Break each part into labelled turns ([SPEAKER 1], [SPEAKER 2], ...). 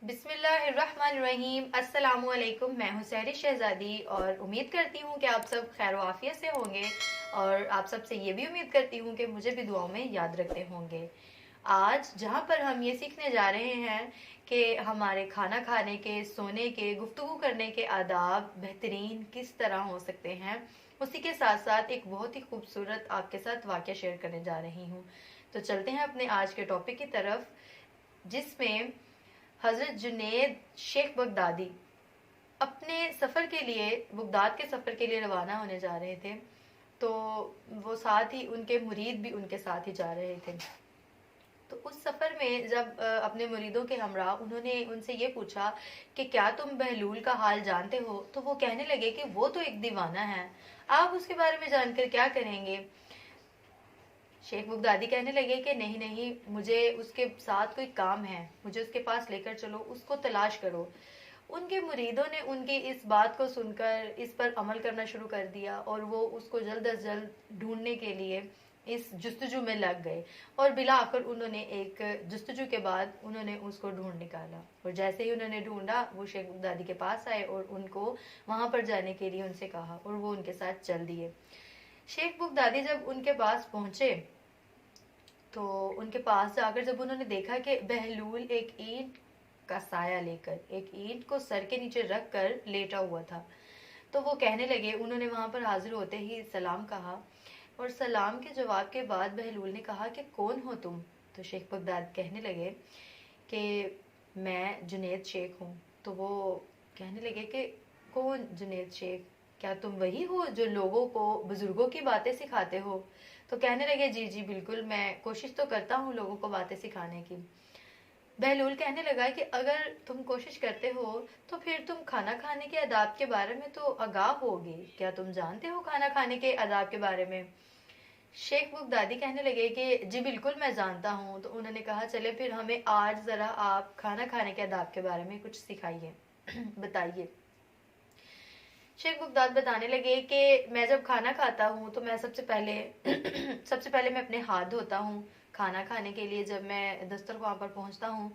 [SPEAKER 1] बिस्मिल्लाहिर्रहमानिर्रहीम। अस्सलामुअलैकुम। मैं हूँ सहरी शहजादी और उम्मीद करती हूँ कि आप सब खैर आफियत से होंगे और आप सबसे ये भी उम्मीद करती हूँ कि मुझे भी दुआओं में याद रखते होंगे। आज जहाँ पर हम ये सीखने जा रहे हैं कि हमारे खाना खाने के, सोने के, गुफ्तगू करने के आदाब बेहतरीन किस तरह हो सकते हैं, उसी के साथ साथ एक बहुत ही खूबसूरत आपके साथ वाक़या शेयर करने जा रही हूँ। तो चलते हैं अपने आज के टॉपिक की तरफ, जिसमें हजरत जुनेद शेख बगदादी अपने सफ़र के लिए, बगदाद के सफ़र के लिए रवाना होने जा रहे थे। तो वो साथ ही उनके मुरीद भी उनके साथ ही जा रहे थे। तो उस सफ़र में जब अपने मुरीदों के हमरा उन्होंने उनसे ये पूछा कि क्या तुम बहलूल का हाल जानते हो, तो वो कहने लगे कि वो तो एक दीवाना है, आप उसके बारे में जानकर क्या करेंगे। शेख बगदादी कहने लगे कि नहीं नहीं, मुझे उसके साथ कोई काम है, मुझे उसके पास लेकर चलो, उसको तलाश करो। उनके मुरीदों ने उनकी इस बात को सुनकर इस पर अमल करना शुरू कर दिया और वो उसको जल्द अज जल्द ढूंढने के लिए इस जुस्तजू में लग गए। और बिला आखिर उन्होंने एक जुस्तजू के बाद उन्होंने उसको ढूंढ निकाला और जैसे ही उन्होंने ढूंढा वो शेख बगदादी के पास आए और उनको वहां पर जाने के लिए उनसे कहा और वो उनके साथ चल दिए। शेख बगदादी जब उनके पास पहुंचे तो उनके पास जाकर जब उन्होंने देखा कि बहलूल एक ईंट का साया लेकर, एक ईंट को सर के नीचे रख कर लेटा हुआ था, तो वो कहने लगे, उन्होंने वहां पर हाजिर होते ही सलाम कहा और सलाम के जवाब के बाद बहलूल ने कहा कि कौन हो तुम। तो शेख बगदाद कहने लगे कि मैं जुनेद शेख हूँ। तो वो कहने लगे कि कौन जुनेद शेख, क्या तुम वही हो जो लोगों को बुजुर्गों की बातें सिखाते हो। तो कहने लगे जी जी बिल्कुल, मैं कोशिश तो करता हूँ लोगों को बातें सिखाने की। बहलूल कहने लगा कि अगर तुम कोशिश करते हो तो फिर तुम खाना खाने के आदाब के बारे में तो आगाह होगे, क्या तुम जानते हो खाना खाने के आदाब के बारे में। शेख बगदादी कहने लगे कि जी बिल्कुल मैं जानता हूँ। तो उन्होंने कहा चले फिर हमें आज जरा आप खाना खाने के आदाब के बारे में कुछ सिखाइए बताइए। शेख बगदाद बताने लगे कि मैं जब खाना खाता हूँ तो मैं सबसे पहले सबसे पहले मैं अपने हाथ धोता हूँ। खाना खाने के लिए जब मैं दस्तरख्वां पर पहुँचता हूँ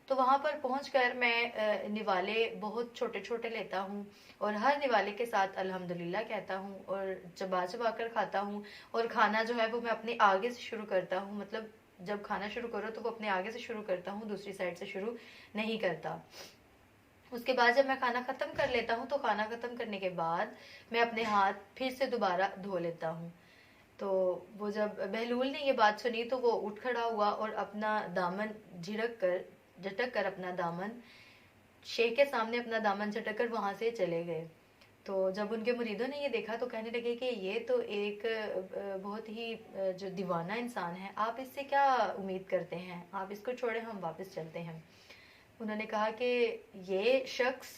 [SPEAKER 1] तो वहाँ पर पहुँचकर मैं निवाले बहुत छोटे छोटे लेता हूँ और हर निवाले के साथ अल्हम्दुलिल्लाह कहता हूँ और चबा चबा कर खाता हूँ। और खाना जो है वो मैं अपने आगे से शुरू करता हूँ, मतलब जब खाना शुरू करो तो वो अपने आगे से शुरू करता हूँ, दूसरी साइड से शुरू नहीं करता। उसके बाद जब मैं खाना खत्म कर लेता हूँ तो खाना खत्म करने के बाद मैं अपने हाथ फिर से दोबारा धो लेता हूँ। तो वो जब बहलूल ने ये बात सुनी तो वो उठ खड़ा हुआ और अपना दामन झिड़क कर, झटक कर अपना दामन, शेख के सामने अपना दामन झटक कर वहां से चले गए। तो जब उनके मुरीदों ने ये देखा तो कहने लगे कि ये तो एक बहुत ही जो दीवाना इंसान है, आप इससे क्या उम्मीद करते हैं, आप इसको छोड़े, हम वापस चलते हैं। उन्होंने कहा कि ये शख्स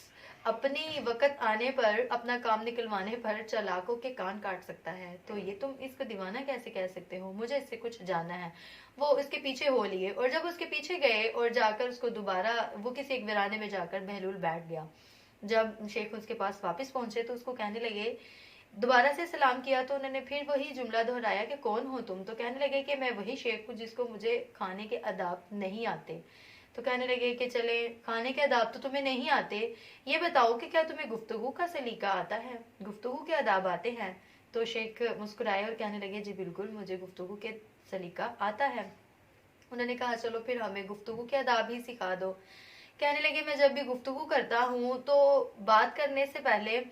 [SPEAKER 1] अपनी वक़्त आने पर, अपना काम निकलवाने पर चालाकों के कान काट सकता है, तो ये तुम इसको दीवाना कैसे कह सकते हो, मुझे इससे कुछ जानना है। वो इसके पीछे हो लिए और जब उसके पीछे गए और जाकर उसको दोबारा वो किसी एक वीराने में जाकर बहलूल बैठ गया। जब शेख उसके पास वापस पहुंचे तो उसको कहने लगे, दोबारा से सलाम किया तो उन्होंने फिर वही जुमला दोहराया कि कौन हो तुम। तो कहने लगे कि मैं वही शेख हूँ जिसको मुझे खाने के आदाब नहीं आते। तो कहने लगे कि चले खाने के आदाब तो तुम्हें नहीं आते, ये बताओ कि क्या तुम्हें गुफ्तगू का सलीका आता है, गुफ्तगू के आदाब आते हैं। तो शेख मुस्कुराए और कहने लगे जी बिल्कुल, मुझे गुफ्तगू के सलीका आता है। उन्होंने कहा चलो फिर हमें गुफ्तगू के आदाब ही सिखा दो। कहने लगे मैं जब भी गुफ्तगू करता हूँ तो बात करने से पहले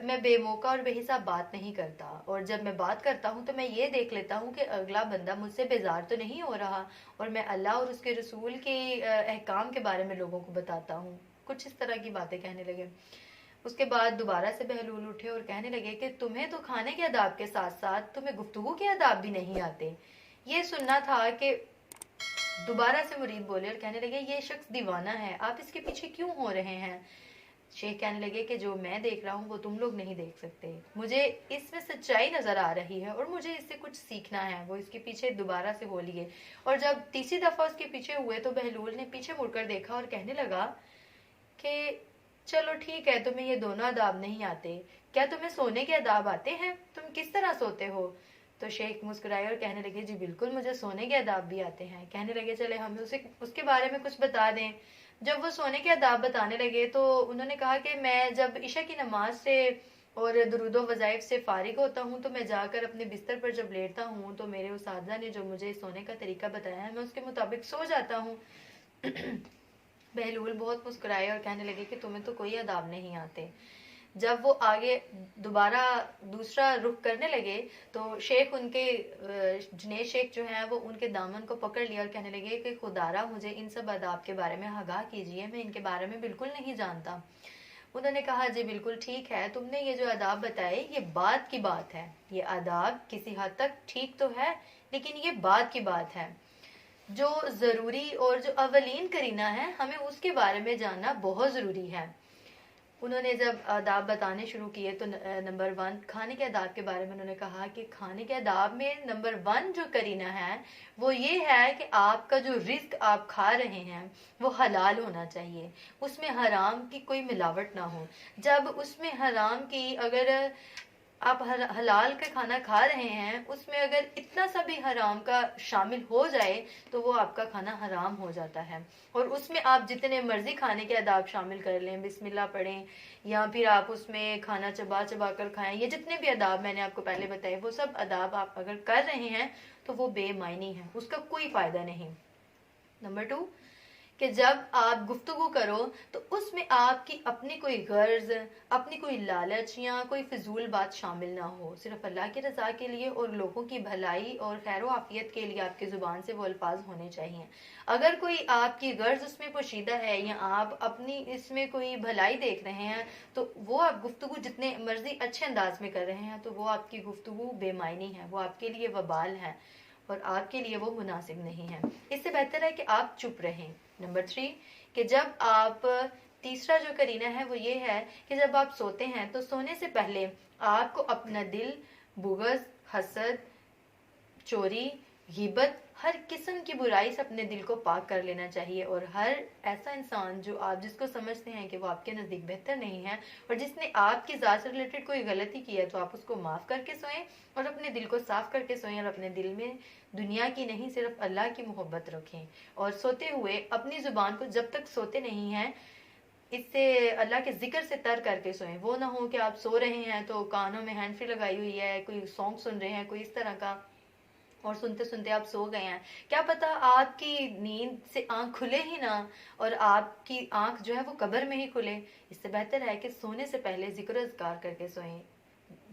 [SPEAKER 1] मैं बेमौका और बेहिसाब बात नहीं करता, और जब मैं बात करता हूँ तो मैं ये देख लेता हूँ कि अगला बंदा मुझसे बेजार तो नहीं हो रहा, और मैं अल्लाह और उसके रसूल के अहकाम के बारे में लोगों को बताता हूँ। कुछ इस तरह की बातें कहने लगे। उसके बाद दोबारा से बहलूल उठे और कहने लगे कि तुम्हें तो खाने के आदाब के साथ साथ तुम्हें गुफ्तगू के आदाब भी नहीं आते। ये सुनना था कि दोबारा से मुरीद बोले और कहने लगे ये शख्स दीवाना है, आप इसके पीछे क्यों हो रहे हैं। शेख कहने लगे कि जो मैं देख रहा हूँ वो तुम लोग नहीं देख सकते, मुझे इसमें सच्चाई नजर आ रही है और मुझे इससे कुछ सीखना है। वो इसके पीछे दोबारा से हो लिए और जब तीसरी दफा उसके पीछे हुए तो बहलूल ने पीछे मुड़कर देखा और कहने लगा कि चलो ठीक है, तुम्हें ये दोनों आदाब नहीं आते, क्या तुम्हें सोने के आदाब आते हैं, तुम किस तरह सोते हो। तो शेख मुस्कुराए और कहने लगे जी बिल्कुल, मुझे सोने के आदाब भी आते हैं। कहने लगे चले हमें उसे उसके बारे में कुछ बता दें। जब वो सोने के आदाब बताने लगे तो उन्होंने कहा कि मैं जब इशा की नमाज से और दुरूदो वज़ाइफ से फारिग होता हूँ तो मैं जाकर अपने बिस्तर पर जब लेटता हूँ तो मेरे उस्तादा ने जो मुझे सोने का तरीका बताया है मैं उसके मुताबिक सो जाता हूँ। बहलूल बहुत मुस्कुराए और कहने लगे कि तुम्हें तो कोई आदाब नहीं आते। जब वो आगे दोबारा दूसरा रुख करने लगे तो शेख उनके जुनैद शेख जो है वो उनके दामन को पकड़ लिया और कहने लगे कि खुदारा मुझे इन सब आदाब के बारे में आगाह कीजिए, मैं इनके बारे में बिल्कुल नहीं जानता। उन्होंने कहा जी बिल्कुल ठीक है, तुमने ये जो आदाब बताए ये बात की बात है, ये आदाब किसी हद तक ठीक तो है लेकिन ये बात की बात है। जो जरूरी और जो अवलीन करीना है हमें उसके बारे में जानना बहुत जरूरी है। उन्होंने जब आदाब बताने शुरू किए तो नंबर 1 खाने के आदाब के बारे में उन्होंने कहा कि खाने के आदाब में नंबर 1 जो करीना है वो ये है कि आपका जो रिस्क आप खा रहे हैं वो हलाल होना चाहिए, उसमें हराम की कोई मिलावट ना हो। जब उसमें हराम की अगर आप हलाल का खाना खा रहे हैं उसमें अगर इतना सा भी हराम का शामिल हो जाए तो वो आपका खाना हराम हो जाता है। और उसमें आप जितने मर्जी खाने के आदाब शामिल कर लें, बिस्मिल्लाह पढ़ें या फिर आप उसमें खाना चबा चबा कर खाएं, ये जितने भी आदाब मैंने आपको पहले बताए वो सब आदाब आप अगर कर रहे हैं तो वो बेमायनी है, उसका कोई फायदा नहीं। नंबर 2 कि जब आप गुफ्तगू करो तो उसमें आपकी अपनी कोई गर्ज, अपनी कोई लालच या कोई फिजूल बात शामिल ना हो। सिर्फ अल्लाह की रजा के लिए और लोगों की भलाई और खैर आफियत के लिए आपकी जुबान से वो अल्फाज होने चाहिए। अगर कोई आपकी गर्ज उसमें पोशीदा है या आप अपनी इसमें कोई भलाई देख रहे हैं तो वो आप गुफ्तगू जितने मर्जी अच्छे अंदाज में कर रहे हैं तो वो आपकी गुफ्तगू बेमायनी है, वो आपके लिए वबाल है और आपके लिए वो मुनासिब नहीं है। इससे बेहतर है कि आप चुप रहें। नंबर 3 कि जब आप तीसरा जो करीना है वो ये है कि जब आप सोते हैं तो सोने से पहले आपको अपना दिल बुग़्ज़, हसद, चोरी, ग़ीबत, हर किस्म की बुराई से अपने दिल को पाक कर लेना चाहिए। और हर ऐसा इंसान जो आप जिसको समझते हैं कि वो आपके नज़दीक बेहतर नहीं है और जिसने आपकी ज़ात से रिलेटेड कोई गलती की है तो आप उसको माफ़ करके सोएं और अपने दिल को साफ करके सोएं और अपने दिल में दुनिया की नहीं सिर्फ अल्लाह की मोहब्बत रखें। और सोते हुए अपनी ज़ुबान को जब तक सोते नहीं हैं इससे अल्लाह के जिक्र से तर करके सोएं। वो ना हो कि आप सो रहे हैं तो कानों में हैंड फ्री लगाई हुई है, कोई सॉन्ग सुन रहे हैं, कोई इस तरह का, और सुनते सुनते आप सो गए हैं। क्या पता आपकी नींद से आंख खुले ही ना और आपकी आंख जो है वो कब्र में ही खुले। इससे बेहतर है कि सोने से पहले जिक्र अज़कार करके सोएं।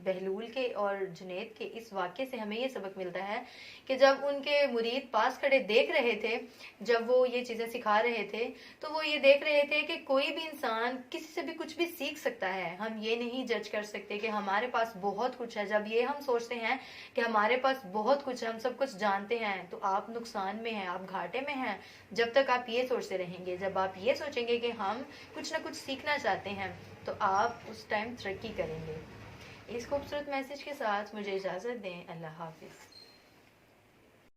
[SPEAKER 1] बहलूल के और जुनैद के इस वाक्य से हमें ये सबक मिलता है कि जब उनके मुरीद पास खड़े देख रहे थे, जब वो ये चीज़ें सिखा रहे थे तो वो ये देख रहे थे कि कोई भी इंसान किसी से भी कुछ भी सीख सकता है। हम ये नहीं जज कर सकते कि हमारे पास बहुत कुछ है। जब ये हम सोचते हैं कि हमारे पास बहुत कुछ है, हम सब कुछ जानते हैं, तो आप नुकसान में हैं, आप घाटे में हैं जब तक आप ये सोचते रहेंगे। जब आप ये सोचेंगे कि हम कुछ ना कुछ सीखना चाहते हैं तो आप उस टाइम तरक्की करेंगे। इस खूबसूरत मैसेज के साथ मुझे इजाज़त दें। अल्लाह हाफिज़।